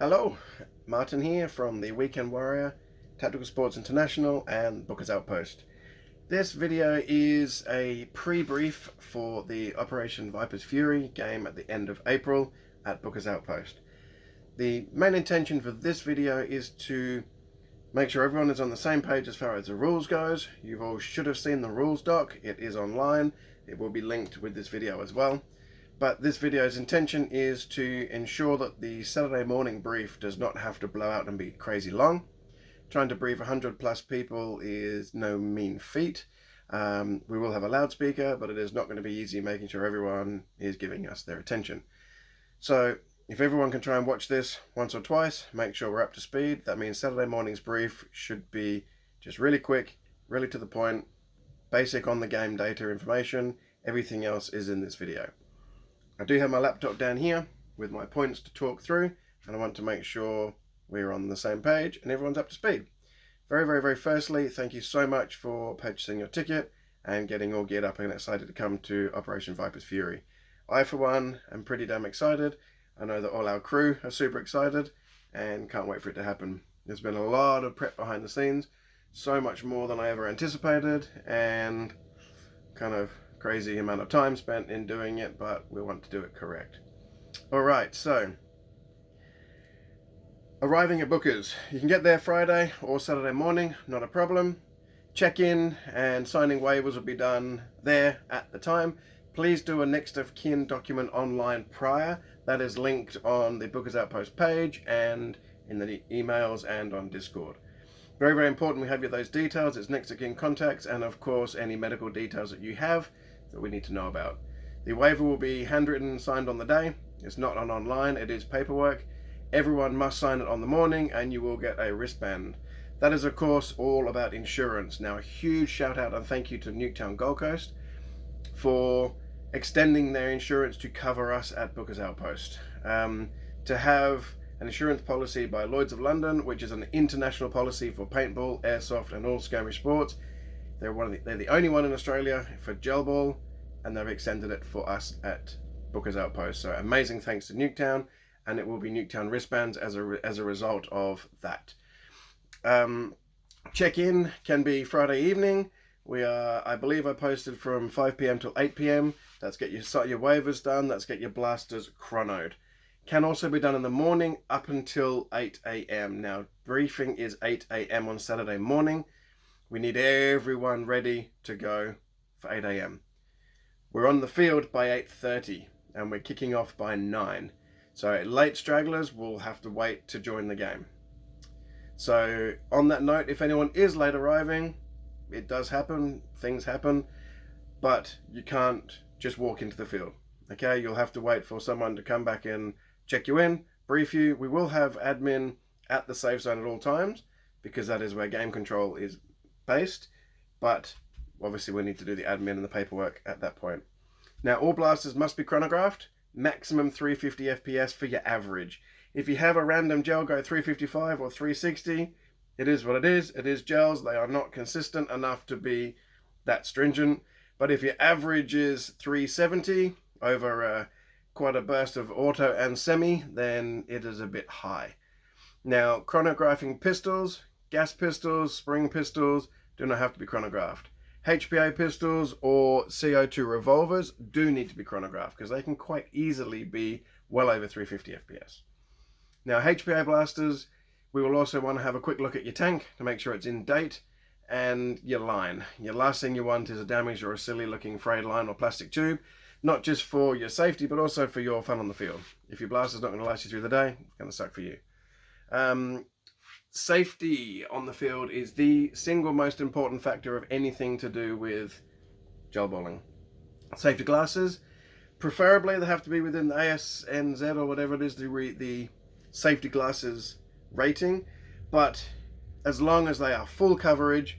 Hello, Martin here from the Weekend Warrior, Tactical Sports International and Buccas Outpost. This video is a pre-brief for the Operation Viper's Fury game at the end of April at Buccas Outpost. The main intention for this video is to make sure everyone is on the same page as far as the rules goes. You all should have seen the rules doc. It is online. It will be linked with this video as well. But this video's intention is to ensure that the Saturday morning brief does not have to blow out and be crazy long. Trying to brief 100 plus people is no mean feat. We will have a loudspeaker, but it is not going to be easy making sure everyone is giving us their attention. So if everyone can try and watch this once or twice, make sure we're up to speed. That means Saturday morning's brief should be just really quick, really to the point, basic on the game data information. Everything else is in this video. I do have my laptop down here with my points to talk through, and I want to make sure we're on the same page and everyone's up to speed. Very firstly, thank you so much for purchasing your ticket and getting all geared up and excited to come to Operation Viper's Fury. I, for one, am pretty damn excited. I know that all our crew are super excited and can't wait for it to happen. There's been a lot of prep behind the scenes, so much more than I ever anticipated, and kind of crazy amount of time spent in doing it, but we want to do it correct. Alright, so arriving at Buccas. You can get there Friday or Saturday morning, not a problem. Check-in and signing waivers will be done there at the time. Please do a next of kin document online prior. That is linked on the Buccas Outpost page and in the emails and on Discord. Very important we have those details. It's next of kin contacts and of course any medical details that you have that we need to know about. The waiver will be handwritten and signed on the day. It's not on online, it is paperwork. Everyone must sign it on the morning and you will get a wristband. That is of course all about insurance. Now a huge shout out and thank you to Nuketown Gold Coast for extending their insurance to cover us at Buccas Outpost. To have an insurance policy by Lloyd's of London, which is an international policy for paintball, airsoft and all skirmish sports. They're the only one in Australia for gelball, and they've extended it for us at Buccas Outpost. So amazing thanks to Nuketown, and it will be Nuketown wristbands as a result of that. Check-in can be Friday evening. I believe I posted from 5 PM till 8 PM. That's get your waivers done. That's get your blasters chronoed. Can also be done in the morning up until 8 AM. Now briefing is 8 AM on Saturday morning. We need everyone ready to go for 8 AM. We're on the field by 8:30 and we're kicking off by 9. So late stragglers will have to wait to join the game. So on that note, if anyone is late arriving, it does happen, things happen, but you can't just walk into the field. Okay, you'll have to wait for someone to come back and check you in, brief you. We will have admin at the safe zone at all times because that is where game control is based, but obviously we need to do the admin and the paperwork at that point. Now all blasters must be chronographed, maximum 350 FPS for your average. If you have a random gel go 355 or 360, it is what it is. It is gels. They are not consistent enough to be that stringent. But if your average is 370 over quite a burst of auto and semi, then it is a bit high. Now, chronographing pistols, gas pistols, spring pistols do not have to be chronographed. HPA pistols or CO2 revolvers do need to be chronographed because they can quite easily be well over 350 FPS. Now, HPA blasters, we will also want to have a quick look at your tank to make sure it's in date and your line. Your last thing you want is a damaged or a silly looking frayed line or plastic tube, not just for your safety, but also for your fun on the field. If your blaster's not going to last you through the day, it's going to suck for you. Safety on the field is the single most important factor of anything to do with gelballing. Safety glasses, preferably they have to be within the ASNZ or whatever it is, the safety glasses rating, but as long as they are full coverage,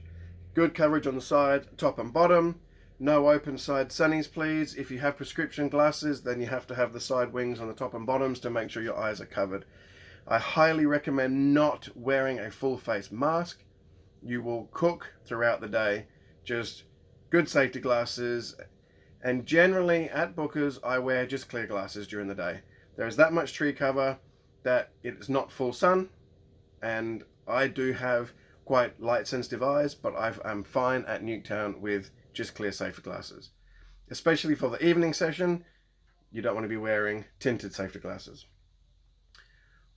good coverage on the side, top and bottom, no open side sunnies please. If you have prescription glasses, then you have to have the side wings on the top and bottoms to make sure your eyes are covered. I highly recommend not wearing a full face mask. You will cook throughout the day. Just good safety glasses, and generally at Buccas I wear just clear glasses during the day. There is that much tree cover. that it's not full sun, and I do have quite light sensitive eyes, but I'm fine at Nuketown with just clear safety glasses. Especially for the evening session, you don't want to be wearing tinted safety glasses.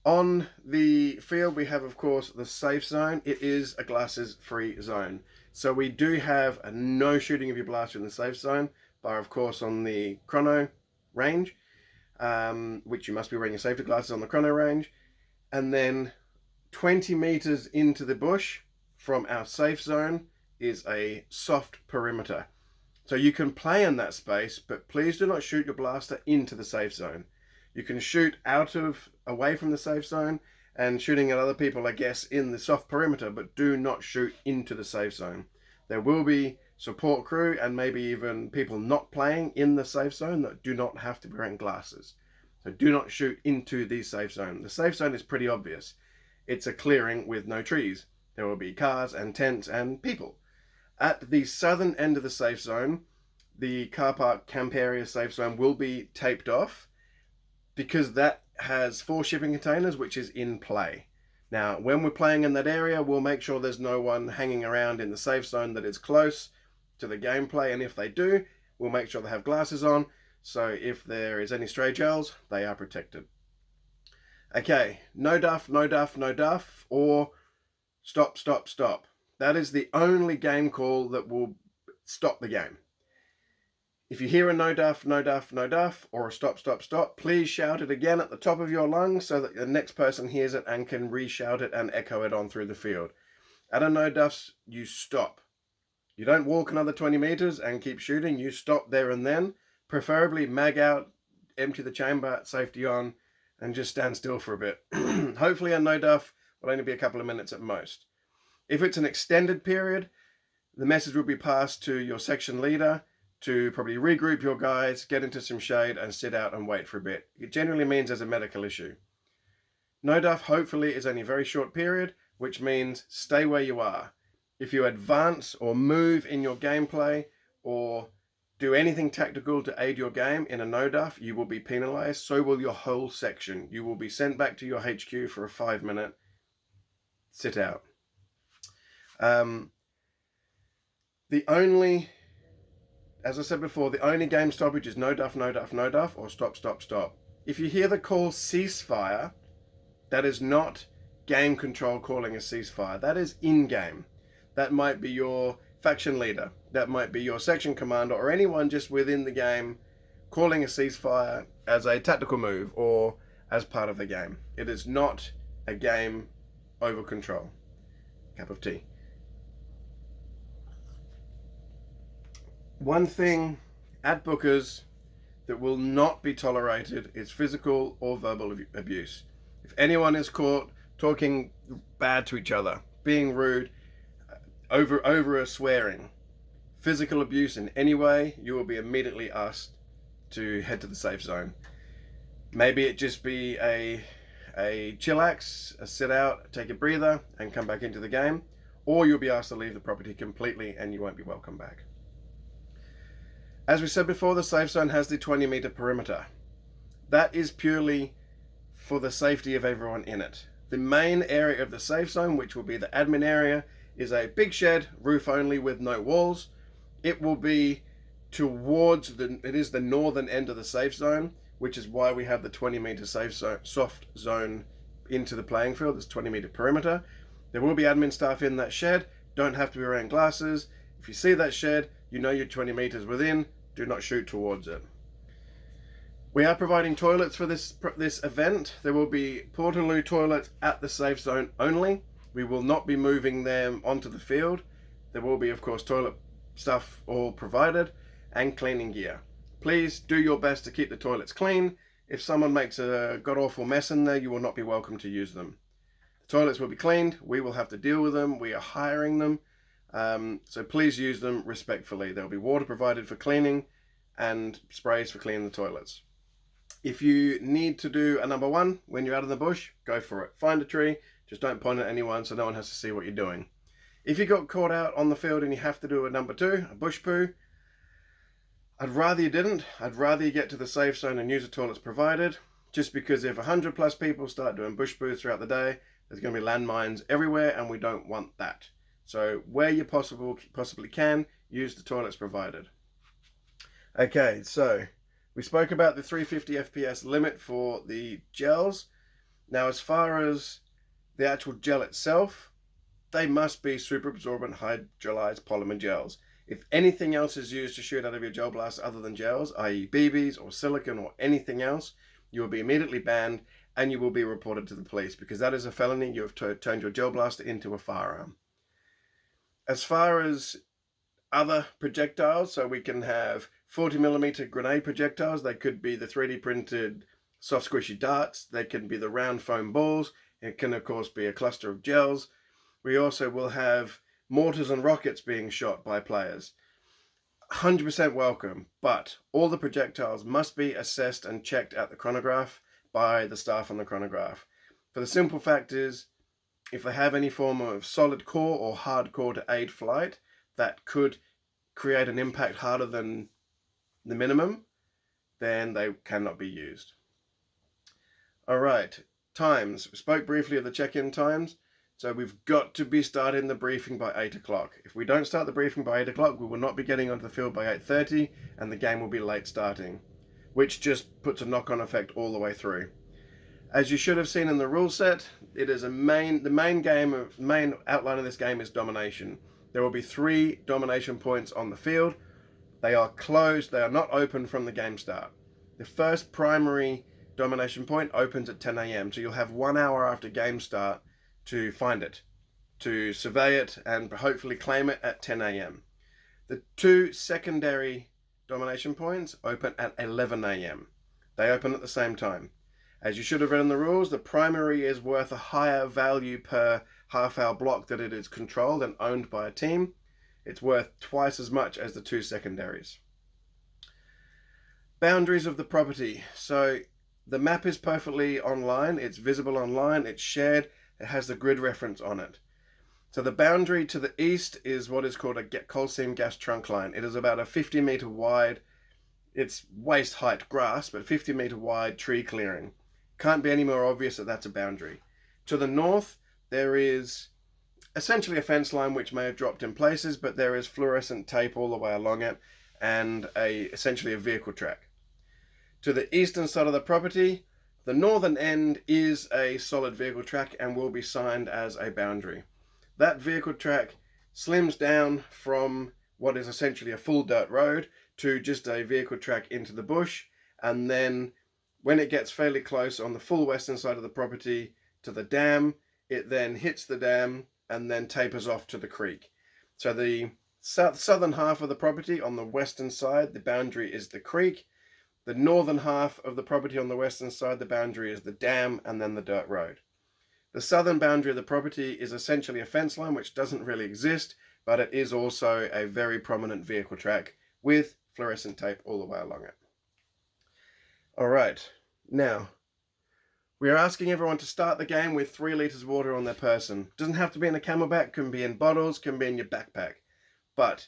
On the field, we have, of course, the safe zone. It is a glasses free zone. So we do have a no shooting of your blaster in the safe zone, bar, of course, on the chrono range, which you must be wearing your safety glasses on the chrono range. And then 20 meters into the bush from our safe zone is a soft perimeter. So you can play in that space, but please do not shoot your blaster into the safe zone. You can shoot away from the safe zone and shooting at other people, I guess, in the soft perimeter, but do not shoot into the safe zone. There will be support crew and maybe even people not playing in the safe zone that do not have to be wearing glasses. So do not shoot into the safe zone. The safe zone is pretty obvious. It's a clearing with no trees. There will be cars and tents and people. At the southern end of the safe zone, the car park camp area safe zone will be taped off because that has 4 shipping containers, which is in play. Now, when we're playing in that area, we'll make sure there's no one hanging around in the safe zone that is close to the gameplay, and if they do, we'll make sure they have glasses on, so if there is any stray gels, they are protected. Okay, no duff, no duff, no duff, or stop, stop, stop. That is the only game call that will stop the game. If you hear a no duff, no duff, no duff, or a stop, stop, stop, please shout it again at the top of your lungs so that the next person hears it and can re-shout it and echo it on through the field. At a no duffs, you stop. You don't walk another 20 meters and keep shooting. You stop there and then. Preferably mag out, empty the chamber, safety on, and just stand still for a bit. Hopefully a no duff will only be a couple of minutes at most. If it's an extended period, the message will be passed to your section leader to probably regroup your guys, get into some shade and sit out and wait for a bit. It generally means there's a medical issue. No duff hopefully is only a very short period, which means stay where you are. If you advance or move in your gameplay or do anything tactical to aid your game in a no duff, you will be penalized. So will your whole section. You will be sent back to your HQ for a 5-minute sit out. As I said before, the only game stoppage is no duff, no duff, no duff, or stop, stop, stop. If you hear the call ceasefire, that is not game control calling a ceasefire. That is in-game. That might be your faction leader. That might be your section commander or anyone just within the game calling a ceasefire as a tactical move or as part of the game. It is not a game over control. Cup of tea. One thing at Buccas that will not be tolerated is physical or verbal abuse. If anyone is caught talking bad to each other, being rude, over a swearing, physical abuse in any way, you will be immediately asked to head to the safe zone. Maybe it just be a chillax, a sit out, take a breather and come back into the game, or you'll be asked to leave the property completely and you won't be welcome back. As we said before, the safe zone has the 20-meter perimeter. That is purely for the safety of everyone in it. The main area of the safe zone, which will be the admin area, is a big shed, roof only with no walls. It will be towards it is the northern end of the safe zone, which is why we have the 20-meter safe zone, soft zone into the playing field. This 20-meter perimeter. There will be admin staff in that shed. Don't have to be wearing glasses. If you see that shed, you know you're 20 meters within. Do not shoot towards it. We are providing toilets for this event. There will be Portaloo toilets at the safe zone only. We will not be moving them onto the field. There will be, of course, toilet stuff all provided and cleaning gear. Please do your best to keep the toilets clean. If someone makes a god-awful mess in there, you will not be welcome to use them. The toilets will be cleaned. We will have to deal with them. We are hiring them. So please use them respectfully. There will be water provided for cleaning and sprays for cleaning the toilets. If you need to do a number 1 when you're out in the bush, go for it. Find a tree, just don't point at anyone so no one has to see what you're doing. If you got caught out on the field and you have to do a number 2, a bush poo, I'd rather you didn't. I'd rather you get to the safe zone and use the toilets provided. just because if 100 plus people start doing bush booths throughout the day, there's going to be landmines everywhere, and we don't want that. So where you possibly can, use the toilets provided. Okay, so we spoke about the 350 FPS limit for the gels. Now, as far as the actual gel itself, they must be super absorbent hydrolyzed polymer gels. If anything else is used to shoot out of your gel blast other than gels, i.e. BBs or silicone or anything else, you will be immediately banned and you will be reported to the police, because that is a felony. You have turned your gel blaster into a firearm. As far as other projectiles, so we can have 40mm grenade projectiles. They could be the 3D printed soft squishy darts. They can be the round foam balls. It can of course be a cluster of gels. We also will have mortars and rockets being shot by players. 100% welcome, but all the projectiles must be assessed and checked at the chronograph by the staff on the chronograph. For the simple fact is, if they have any form of solid core or hard core to aid flight that could create an impact harder than the minimum, then they cannot be used. All right, times. We spoke briefly of the check-in times. So we've got to be starting the briefing by 8 o'clock. If we don't start the briefing by 8 o'clock, we will not be getting onto the field by 8:30, and the game will be late starting, which just puts a knock-on effect all the way through. As you should have seen in the rule set, it is the main outline of this game is domination. There will be 3 domination points on the field. They are closed, they are not open from the game start. The first primary domination point opens at 10 AM, so you'll have 1 hour after game start to find it, to survey it, and hopefully claim it at 10 AM. The 2 secondary domination points open at 11 AM. They open at the same time. As you should have read in the rules, the primary is worth a higher value per half-hour block that it is controlled and owned by a team. It's worth twice as much as the 2 secondaries. Boundaries of the property. So the map is perfectly online, it's visible online, it's shared, it has the grid reference on it. So the boundary to the east is what is called a coal seam gas trunk line. It is about a 50-meter wide, it's waist height grass, but 50-meter wide tree clearing. Can't be any more obvious that that's a boundary. To the north, there is essentially a fence line which may have dropped in places, but there is fluorescent tape all the way along it, and essentially a vehicle track. To the eastern side of the property, the northern end is a solid vehicle track and will be signed as a boundary. That vehicle track slims down from what is essentially a full dirt road to just a vehicle track into the bush, and then when it gets fairly close on the full western side of the property to the dam, it then hits the dam and then tapers off to the creek. So the southern half of the property on the western side, the boundary is the creek. The northern half of the property on the western side, the boundary is the dam and then the dirt road. The southern boundary of the property is essentially a fence line which doesn't really exist, but it is also a very prominent vehicle track with fluorescent tape all the way along it. All right, now we are asking everyone to start the game with 3 liters of water on their person. Doesn't have to be in a camelback, can be in bottles, can be in your backpack, but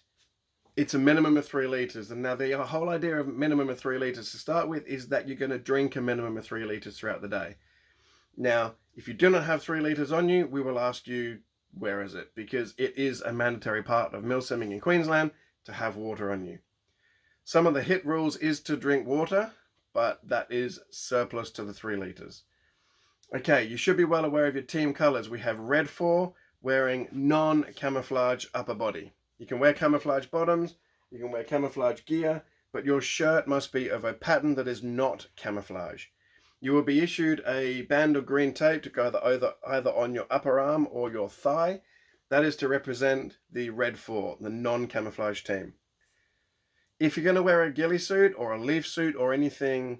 it's a minimum of 3 liters. And now the whole idea of minimum of 3 liters to start with is that you're going to drink a minimum of 3 liters throughout the day. Now, if you do not have 3 liters on you, we will ask you, where is it? Because it is a mandatory part of milsimming in Queensland to have water on you. Some of the hit rules is to drink water, but that is surplus to the 3 liters. Okay, you should be well aware of your team colors. We have red 4 wearing non-camouflage upper body. You can wear camouflage bottoms, you can wear camouflage gear, but your shirt must be of a pattern that is not camouflage. You will be issued a band of green tape to go either on your upper arm or your thigh. That is to represent the red 4, the non-camouflage team. If you're going to wear a ghillie suit or a leaf suit or anything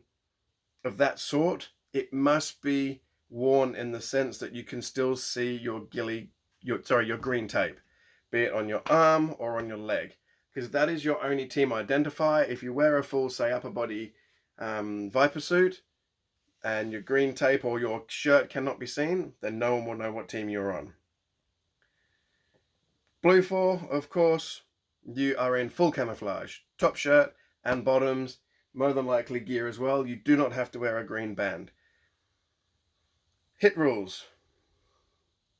of that sort, it must be worn in the sense that you can still see your green tape, be it on your arm or on your leg, because that is your only team identifier. If you wear a full, say, upper body Viper suit and your green tape or your shirt cannot be seen, then no one will know what team you're on. Blue 4, of course, you are in full camouflage, top shirt and bottoms, more than likely gear as well. You do not have to wear a green band. Hit rules.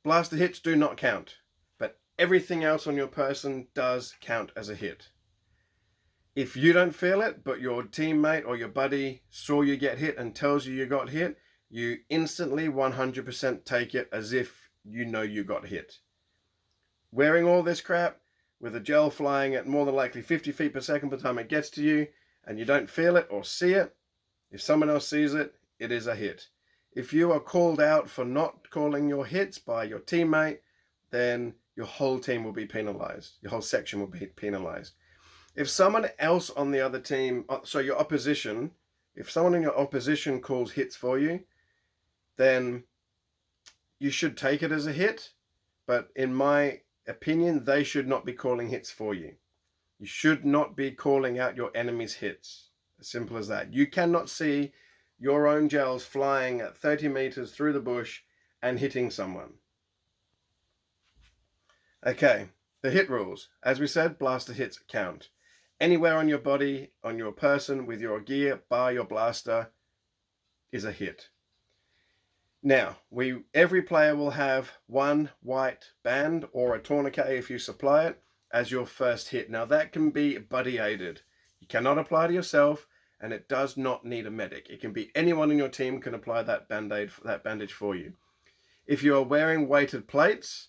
Blaster hits do not count, but everything else on your person does count as a hit. If you don't feel it, but your teammate or your buddy saw you get hit and tells you got hit, you instantly 100% take it as if you know you got hit. Wearing all this crap with a gel flying at more than likely 50 feet per second by the time it gets to you, and you don't feel it or see it, if someone else sees it, it is a hit. If you are called out for not calling your hits by your teammate, then your whole team will be penalized. Your whole section will be penalized. If someone else on the other team, so your opposition, if someone in your opposition calls hits for you, then you should take it as a hit. But in my opinion, they should not be calling hits for you. You should not be calling out your enemy's hits. As simple as that. You cannot see your own gels flying at 30 meters through the bush and hitting someone. Okay, the hit rules. As we said, blaster hits count. Anywhere on your body, on your person, with your gear, bar your blaster, is a hit. Now, every player will have one white band or a tourniquet if you supply it as your first hit. Now, that can be buddy aided. You cannot apply to yourself, and it does not need a medic. It can be anyone in your team can apply that bandage for you. If you are wearing weighted plates,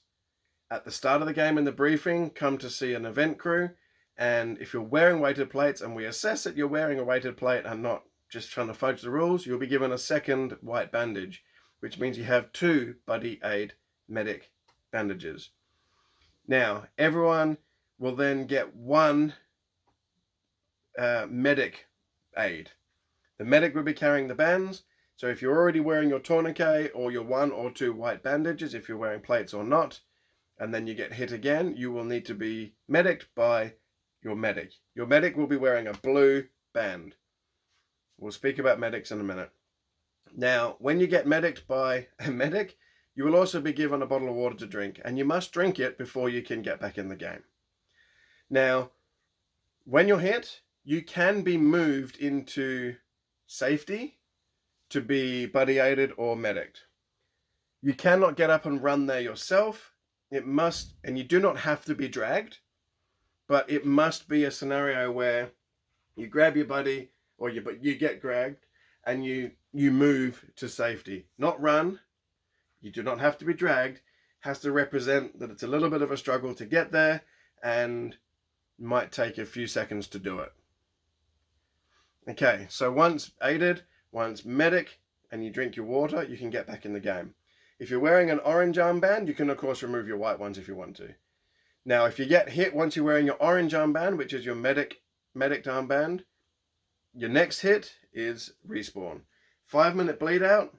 at the start of the game in the briefing, come to see an event crew. And if you're wearing weighted plates and we assess that you're wearing a weighted plate and not just trying to fudge the rules, you'll be given a second white bandage, which means you have 2 buddy aid medic bandages. Now, everyone will then get 1 medic aid. The medic will be carrying the bands. So if you're already wearing your tourniquet or your 1 or 2 white bandages, if you're wearing plates or not, and then you get hit again, you will need to be mediced by your medic. Your medic will be wearing a blue band. We'll speak about medics in a minute. Now, when you get mediced by a medic, you will also be given a bottle of water to drink, and you must drink it before you can get back in the game. Now, when you're hit, you can be moved into safety to be buddy aided or medicked. You cannot get up and run there yourself. It must, and you do not have to be dragged, but it must be a scenario where you grab your buddy or you get dragged and you move to safety. Not run. You do not have to be dragged. Has to represent that it's a little bit of a struggle to get there and might take a few seconds to do it. Okay, so once aided, once medic, and you drink your water, you can get back in the game. If you're wearing an orange armband, you can of course remove your white ones if you want to. Now, if you get hit once you're wearing your orange armband, which is your medic armband, your next hit is respawn. 5-minute bleed out,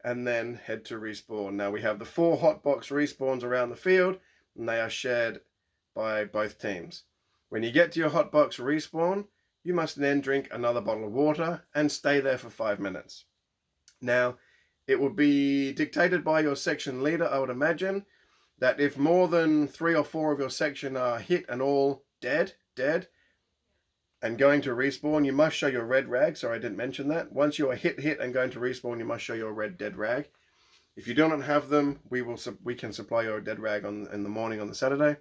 and then head to respawn. Now, we have the 4 hotbox respawns around the field, and they are shared by both teams. When you get to your hotbox respawn, you must then drink another bottle of water and stay there for 5 minutes. Now, it will be dictated by your section leader, I would imagine, that if more than 3 or 4 of your section are hit and all dead, and going to respawn, you must show your red rag. Sorry, I didn't mention that. Once you are hit and going to respawn, you must show your red dead rag. If you do not have them, we can supply your dead rag in the morning on the Saturday.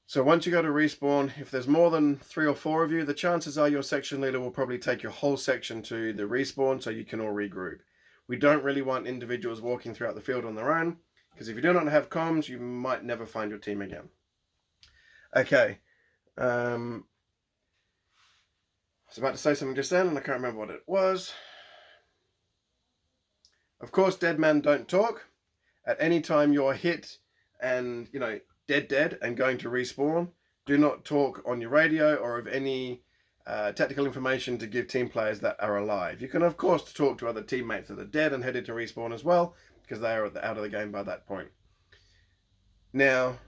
So once you go to respawn, if there's more than 3 or 4 of you, the chances are your section leader will probably take your whole section to the respawn so you can all regroup. We don't really want individuals walking throughout the field on their own, because if you do not have comms, you might never find your team again. Okay. I was about to say something just then and I can't remember what it was. Of course, dead men don't talk. At any time you're hit and, dead and going to respawn, do not talk on your radio or of any tactical information to give team players that are alive. You can, of course, talk to other teammates that are dead and headed to respawn as well, because they are out of the game by that point. Now,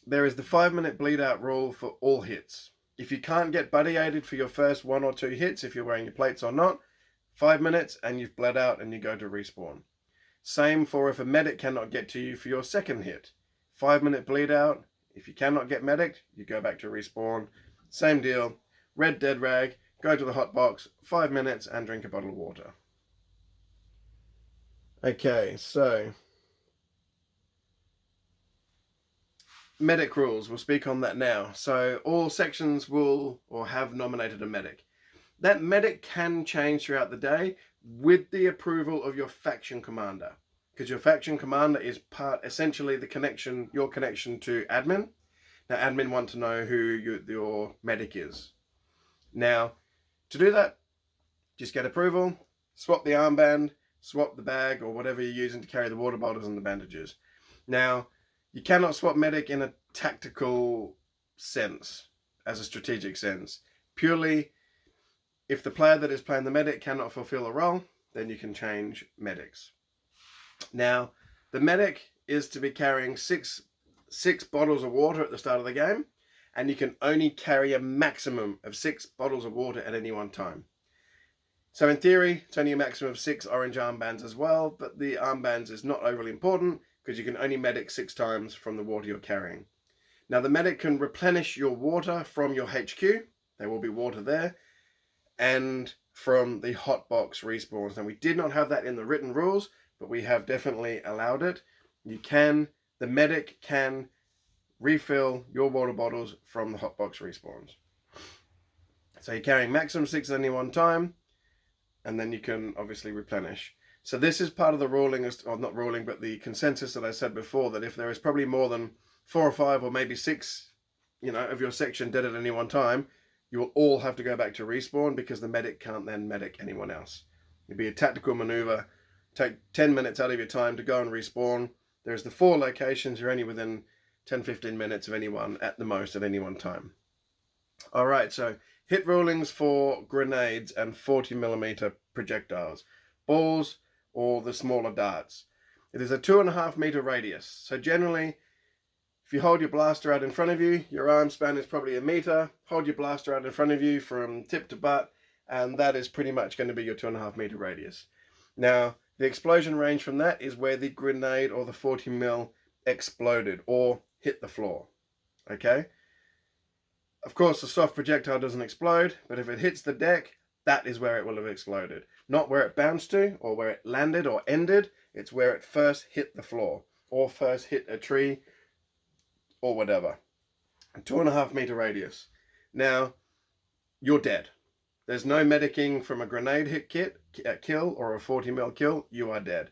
there is the 5-minute bleed out rule for all hits. If you can't get buddy aided for your first 1 or 2 hits, if you're wearing your plates or not, 5 minutes and you've bled out and you go to respawn. Same for if a medic cannot get to you for your second hit. 5-minute bleed out. If you cannot get medic, you go back to respawn. Same deal. Red dead rag, go to the hot box, 5 minutes and drink a bottle of water. Okay, so medic rules, we'll speak on that now. So all sections will or have nominated a medic. That medic can change throughout the day with the approval of your faction commander, because your faction commander is essentially the connection, your connection to admin. Now admin want to know who your medic is. Now to do that, just get approval, swap the armband, swap the bag or whatever you're using to carry the water bottles and the bandages. Now you cannot swap medic in a tactical sense, as a strategic sense. Purely if the player that is playing the medic cannot fulfill a role, then you can change medics. Now, the medic is to be carrying six bottles of water at the start of the game, and you can only carry a maximum of 6 bottles of water at any one time. So in theory, it's only a maximum of 6 orange armbands as well, but the armbands is not overly important because you can only medic 6 times from the water you're carrying. Now, the medic can replenish your water from your HQ. There will be water there. And from the hotbox respawns. Now, we did not have that in the written rules, but we have definitely allowed it. The medic can refill your water bottles from the hotbox respawns. So you're carrying maximum 6 at any one time, and then you can obviously replenish. So this is part of the ruling, or not ruling, but the consensus that I said before, that if there is probably more than 4 or 5 or maybe 6, of your section dead at any one time, you will all have to go back to respawn because the medic can't then medic anyone else. It'd be a tactical maneuver. Take 10 minutes out of your time to go and respawn. There's the 4 locations. You're only within 10-15 minutes of anyone at the most at any one time. All right, so hit rulings for grenades and 40mm projectiles, balls or the smaller darts. It is a 2.5 meter radius. So generally, if you hold your blaster out in front of you, your arm span is probably 1 meter. Hold your blaster out in front of you from tip to butt, and that is pretty much going to be your 2.5 meter radius. Now, the explosion range from that is where the grenade or the 40mm exploded or hit the floor. Okay? Of course, the soft projectile doesn't explode, but if it hits the deck, that is where it will have exploded. Not where it bounced to, or where it landed or ended. It's where it first hit the floor, or first hit a tree, or whatever. A 2.5 meter radius. Now, you're dead. There's no medicing from a grenade hit kill or a 40mm kill. You are dead.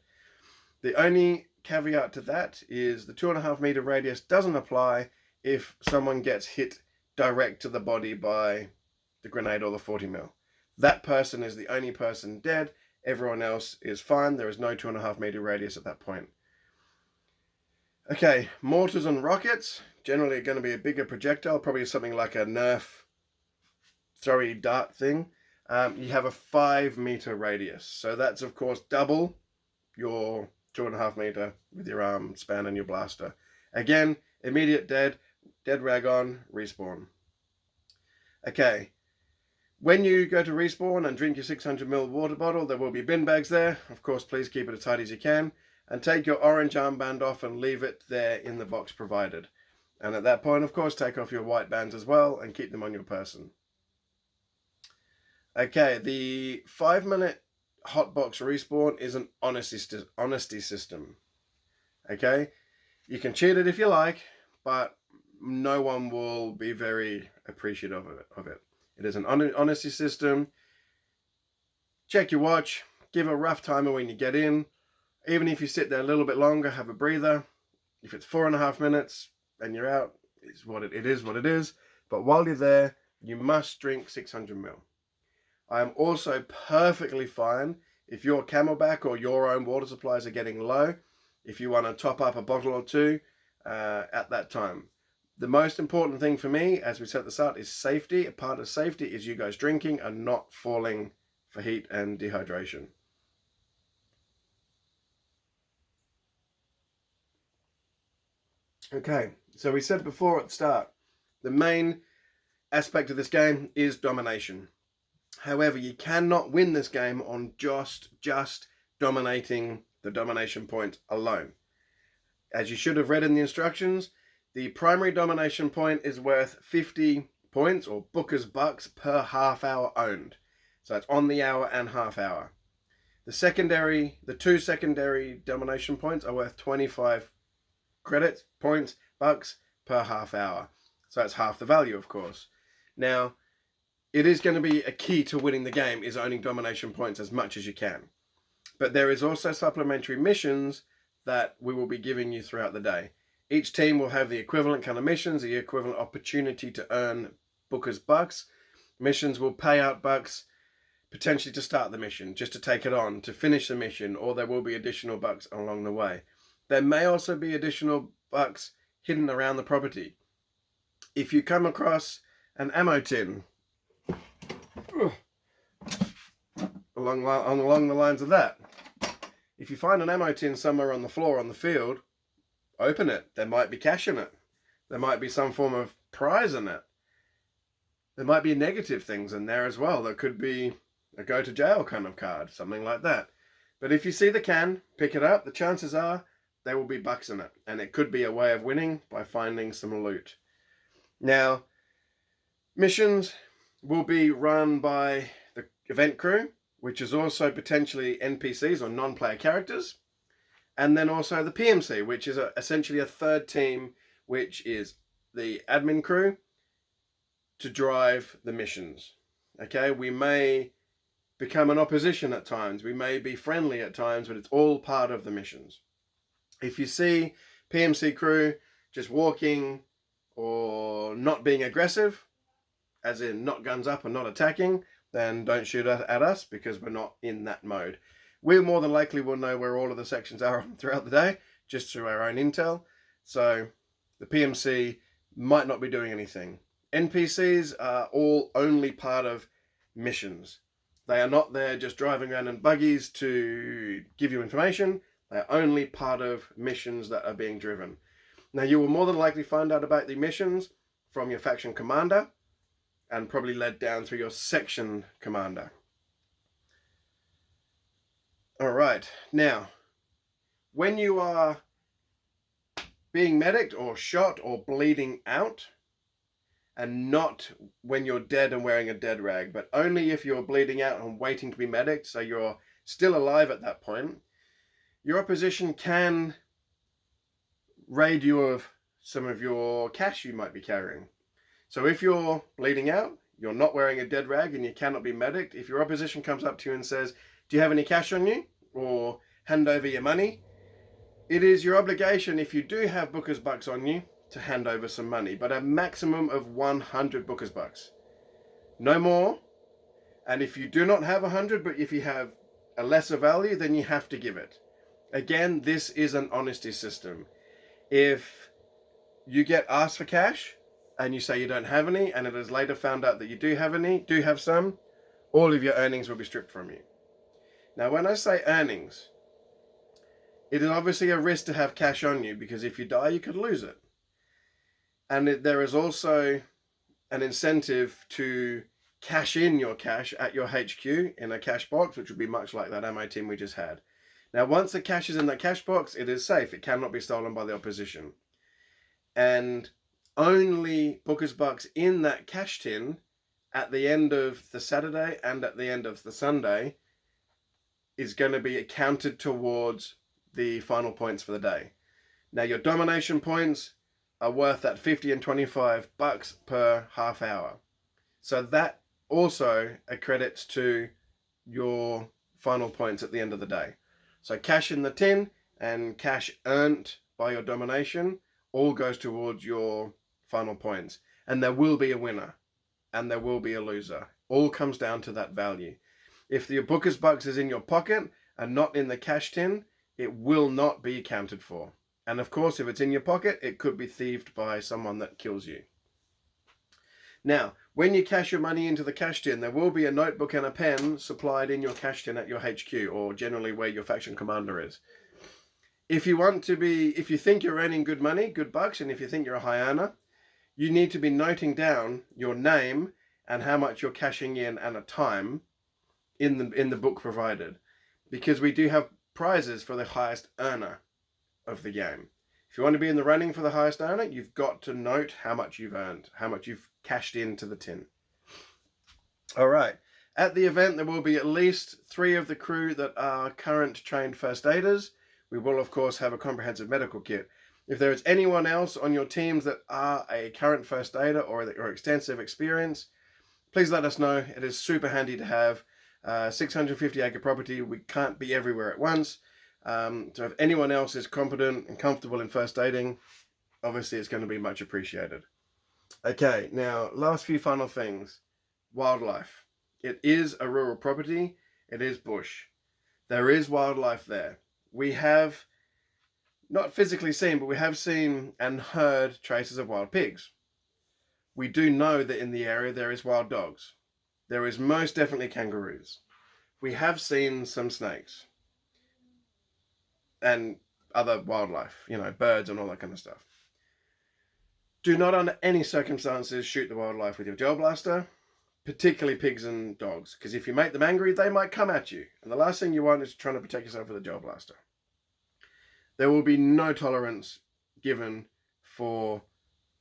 The only caveat to that is the 2.5 meter radius doesn't apply if someone gets hit direct to the body by the grenade or the 40mm. That person is the only person dead. Everyone else is fine. There is no 2.5 meter radius at that point. Okay, mortars and rockets, generally going to be a bigger projectile, probably something like a Nerf throwy dart thing. You have a 5 meter radius. So that's, of course, double your 2.5 meter with your arm span and your blaster. Again, immediate dead rag on, respawn. Okay, when you go to respawn and drink your 600ml water bottle, there will be bin bags there. Of course, please keep it as tight as you can. And take your orange armband off and leave it there in the box provided. And at that point, of course, take off your white bands as well and keep them on your person. Okay, the 5-minute hotbox respawn is an honesty system. Okay, you can cheat it if you like, but no one will be very appreciative of it. It is an honesty system. Check your watch. Give a rough timer when you get in. Even if you sit there a little bit longer, have a breather. If it's 4.5 minutes and you're out, it is what it is. But while you're there, you must drink 600ml. I am also perfectly fine if your camelback or your own water supplies are getting low, if you want to top up a bottle or 2 at that time. The most important thing for me, as we said at the start, is safety. A part of safety is you guys drinking and not falling for heat and dehydration. Okay, so we said before at the start, the main aspect of this game is domination. However, you cannot win this game on just dominating the domination point alone. As you should have read in the instructions, the primary domination point is worth 50 points or Buccas bucks per half hour owned. So it's on the hour and half hour. The two secondary domination points are worth 25 credits, points, bucks per half hour. So that's half the value, of course. Now, it is going to be a key to winning the game is owning domination points as much as you can. But there is also supplementary missions that we will be giving you throughout the day. Each team will have the equivalent kind of missions, the equivalent opportunity to earn Buccas bucks. Missions will pay out bucks potentially to start the mission, just to take it on, to finish the mission, or there will be additional bucks along the way. There may also be additional bucks hidden around the property. If you come across an ammo tin, along the lines of that, if you find an ammo tin somewhere on the floor on the field, open it. There might be cash in it. There might be some form of prize in it. There might be negative things in there as well. There could be a go to jail kind of card, something like that. But if you see the can, pick it up. The chances are there will be bucks in it. And it could be a way of winning by finding some loot. Now, missions will be run by the event crew, which is also potentially NPCs or non-player characters. And then also the PMC, which is essentially a third team, which is the admin crew to drive the missions. Okay, we may become an opposition at times. We may be friendly at times, but it's all part of the missions. If you see PMC crew just walking or not being aggressive, as in not guns up and not attacking, then don't shoot at us because we're not in that mode. We more than likely will know where all of the sections are throughout the day, just through our own intel. So the PMC might not be doing anything. NPCs are all only part of missions. They are not there just driving around in buggies to give you information. They are only part of missions that are being driven. Now, you will more than likely find out about the missions from your faction commander and probably led down through your section commander. All right, now, when you are being medicked or shot or bleeding out, and not when you're dead and wearing a dead rag, but only if you're bleeding out and waiting to be medicked, so you're still alive at that point, your opposition can raid you of some of your cash you might be carrying. So if you're bleeding out, you're not wearing a dead rag and you cannot be medicked, if your opposition comes up to you and says, do you have any cash on you? Or hand over your money, it is your obligation, if you do have Buccas bucks on you, to hand over some money, but a maximum of 100 Buccas bucks. No more. And if you do not have 100, but if you have a lesser value, then you have to give it. Again, this is an honesty system. If you get asked for cash and you say you don't have any, and it is later found out that you do have some, all of your earnings will be stripped from you. Now, when I say earnings, it is obviously a risk to have cash on you, because if you die, you could lose it. And there is also an incentive to cash in your cash at your HQ in a cash box, which would be much like that ammo tin we just had. Now, once the cash is in that cash box, it is safe. It cannot be stolen by the opposition. And only Buccas bucks in that cash tin at the end of the Saturday and at the end of the Sunday is going to be counted towards the final points for the day. Now, your domination points are worth that 50 and 25 bucks per half hour. So that also accredits to your final points at the end of the day. So cash in the tin and cash earned by your domination all goes towards your final points. And there will be a winner and there will be a loser. All comes down to that value. If the Buccas bucks is in your pocket and not in the cash tin, it will not be accounted for. And of course, if it's in your pocket, it could be thieved by someone that kills you. Now, when you cash your money into the cash tin, there will be a notebook and a pen supplied in your cash tin at your HQ, or generally where your faction commander is. If you think you're earning good money, good bucks, and if you think you're a high earner, you need to be noting down your name and how much you're cashing in and a time in the book provided, because we do have prizes for the highest earner of the game. If you want to be in the running for the highest earner, you've got to note how much you've earned, how much you've cashed into the tin. All right. At the event, there will be at least 3 of the crew that are current trained first aiders. We will, of course, have a comprehensive medical kit. If there is anyone else on your teams that are a current first aider or extensive experience, please let us know. It is super handy to have. 650 acre property, we can't be everywhere at once. So if anyone else is competent and comfortable in first aiding, obviously it's going to be much appreciated. Okay, now last few final things. Wildlife. It is a rural property. It is bush. There is wildlife there. We have not physically seen, but we have seen and heard traces of wild pigs. We do know that in the area there is wild dogs. There is most definitely kangaroos. We have seen some snakes and other wildlife, you know, birds and all that kind of stuff. Do not under any circumstances shoot the wildlife with your gel blaster, particularly pigs and dogs, because if you make them angry, they might come at you. And the last thing you want is trying to protect yourself with a gel blaster. There will be no tolerance given for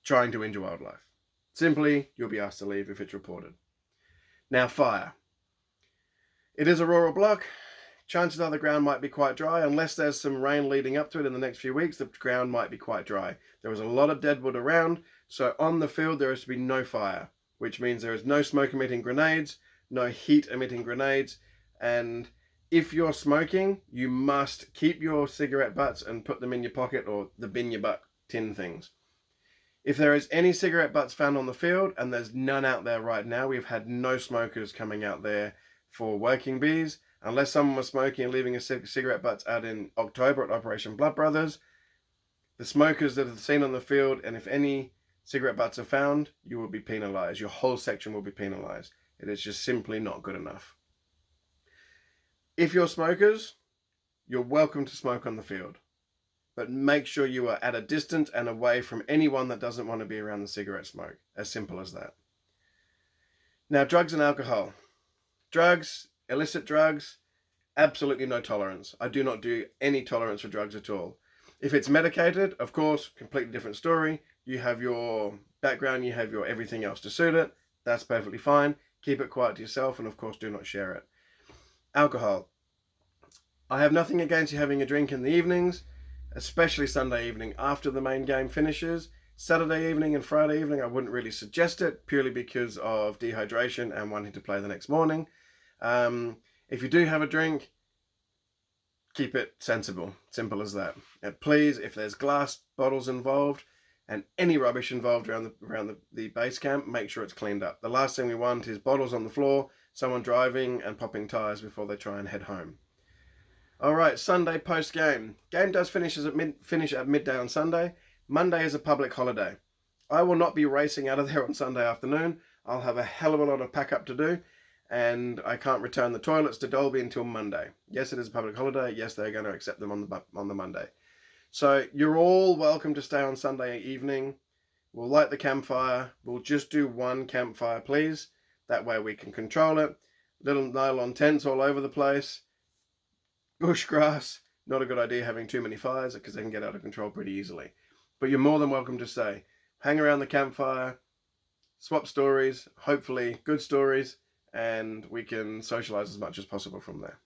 trying to injure wildlife. Simply, you'll be asked to leave if it's reported. Now, fire. It is a rural block. Chances are the ground might be quite dry. Unless there's some rain leading up to it in the next few weeks, the ground might be quite dry. There is a lot of deadwood around, so on the field there is to be no fire, which means there is no smoke emitting grenades, no heat emitting grenades, and if you're smoking, you must keep your cigarette butts and put them in your pocket or the bin your butt tin things. If there is any cigarette butts found on the field, and there's none out there right now, we've had no smokers coming out there for working bees, unless someone was smoking and leaving a cigarette butts out in October at Operation Blood Brothers. The smokers that are seen on the field, and if any cigarette butts are found, you will be penalised. Your whole section will be penalised. It is just simply not good enough. If you're smokers, you're welcome to smoke on the field, but make sure you are at a distance and away from anyone that doesn't want to be around the cigarette smoke. As simple as that. Now, drugs and alcohol. Drugs, illicit drugs, absolutely no tolerance. I do not do any tolerance for drugs at all. If it's medicated, of course, completely different story. You have your background, you have your everything else to suit it. That's perfectly fine. Keep it quiet to yourself, and of course, do not share it. Alcohol. I have nothing against you having a drink in the evenings, especially Sunday evening after the main game finishes. Saturday evening and Friday evening, I wouldn't really suggest it, purely because of dehydration and wanting to play the next morning. If you do have a drink, keep it sensible. Simple as that. And please, if there's glass bottles involved and any rubbish involved around the base camp, make sure it's cleaned up. The last thing we want is bottles on the floor, someone driving and popping tyres before they try and head home. Alright, Sunday post-game. Game does finish at midday on Sunday. Monday is a public holiday. I will not be racing out of there on Sunday afternoon. I'll have a hell of a lot of pack up to do, and I can't return the toilets to Dolby until Monday. Yes, it is a public holiday. Yes, they're going to accept them on the Monday. So you're all welcome to stay on Sunday evening. We'll light the campfire. We'll just do one campfire, please. That way we can control it. Little nylon tents all over the place. Bush grass. Not a good idea having too many fires because they can get out of control pretty easily. But you're more than welcome to stay. Hang around the campfire, swap stories, hopefully good stories, and we can socialize as much as possible from there.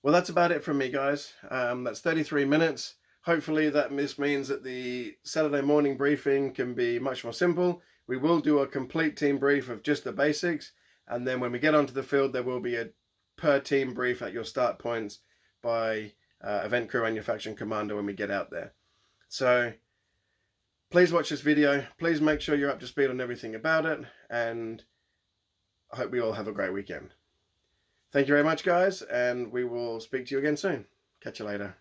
Well, that's about it from me, guys. That's 33 minutes. Hopefully this means that the Saturday morning briefing can be much more simple. We will do a complete team brief of just the basics, and then when we get onto the field, there will be a per team brief at your start points by event crew and your faction commander when we get out there. So please watch this video. Please make sure you're up to speed on everything about it, and I hope we all have a great weekend. Thank you very much, guys, and we will speak to you again soon. Catch you later.